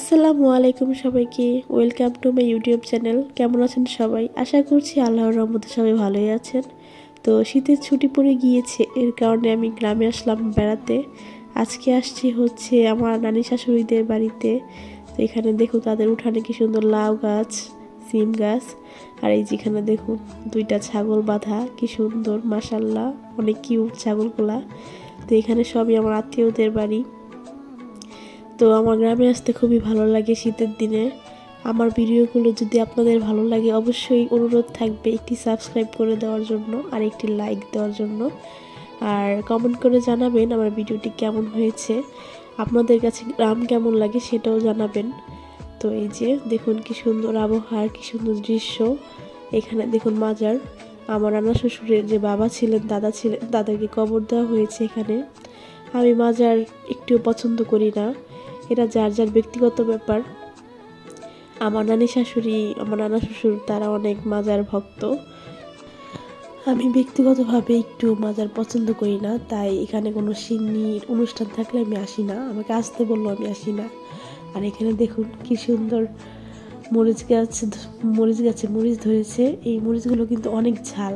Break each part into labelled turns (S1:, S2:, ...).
S1: আসসালামু আলাইকুম সবাইকে, welcome to my YouTube channel. কেমন আছেন সবাই? আশা করছি আল্লাহর রহমতে সবাই ভালোই আছেন। তো শীতের ছুটি পড়ে গিয়েছে, এর কারণে আমি গ্রামে আসলাম বেড়াতে। আজকে আসছি হচ্ছে আমার নানি শাশুড়িদের বাড়িতে। তো এখানে দেখুন তাদের উঠানে কি সুন্দর লাউ গাছ, সিম গাছ, আর এই যেখানে দেখুন দুইটা ছাগল বাঁধা, কি সুন্দর মাশাল্লাহ, অনেক কিউট ছাগলগুলা। তো এখানে সবই আমার আত্মীয়দের বাড়ি। তো আমার গ্রামে আসতে খুবই ভালো লাগে শীতের দিনে। আমার ভিডিওগুলো যদি আপনাদের ভালো লাগে অবশ্যই অনুরোধ থাকবে একটি সাবস্ক্রাইব করে দেওয়ার জন্য আর একটি লাইক দেওয়ার জন্য, আর কমেন্ট করে জানাবেন আমার ভিডিওটি কেমন হয়েছে, আপনাদের কাছে গ্রাম কেমন লাগে সেটাও জানাবেন। তো এই যে দেখুন কি সুন্দর আবহাওয়া, কি সুন্দর দৃশ্য। এখানে দেখুন মাজার, আমার নানা শ্বশুরের যে বাবা ছিলেন, দাদা ছিলেন, তাদেরকে কবর দেওয়া হয়েছে এখানে। আমি মাজার একটুও পছন্দ করি না, এটা যার যার ব্যক্তিগত ব্যাপার। আমার নানি শাশুড়ি, আমার নানা শ্বশুর তারা অনেক মাজার ভক্ত। আমি ব্যক্তিগতভাবে একটু মাজার পছন্দ করি না, তাই এখানে কোনো সিন্নির অনুষ্ঠান থাকলে আমি আসি না, আমাকে আসতে বললো আমি আসি না। আর এখানে দেখুন কি সুন্দর মরিচ গাছে মরিচ ধরেছে। এই মরিচগুলো কিন্তু অনেক ঝাল,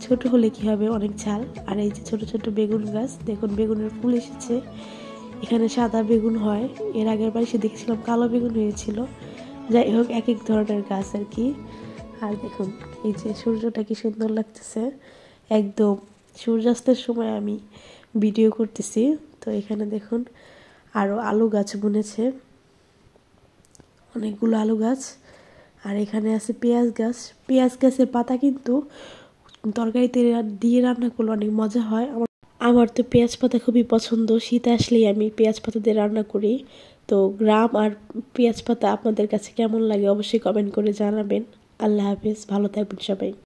S1: ছোট হলে কি হবে, অনেক ঝাল। আর এই যে ছোট ছোট বেগুন গাছ, দেখুন বেগুনের ফুল এসেছে। এখানে সাদা বেগুন হয়, এর আগের বার এসে দেখেছিলাম কালো বেগুন হয়েছিল। যাই হোক, এক এক ধরনের গাছ আর কি। আর দেখুন এই যে সূর্যটা কি সুন্দর লাগতেছে, একদম সূর্যাস্তের সময় আমি ভিডিও করতেছি। তো এখানে দেখুন আরও আলু গাছ বুনেছে, অনেকগুলো আলু গাছ। আর এখানে আছে পেঁয়াজ গাছ। পেঁয়াজ গাছের পাতা কিন্তু তরকারিতে দিয়ে রান্না করলে অনেক মজা হয়। আমার তো পেঁয়াজ পাতা খুবই পছন্দ, শীত আসলেই আমি পেঁয়াজ পাতা দিয়ে রান্না করি। তো গ্রাম আর পেঁয়াজ পাতা আপনাদের কাছে কেমন লাগে অবশ্যই কমেন্ট করে জানাবেন। আল্লাহ হাফেজ, ভালো থাকবেন সবাই।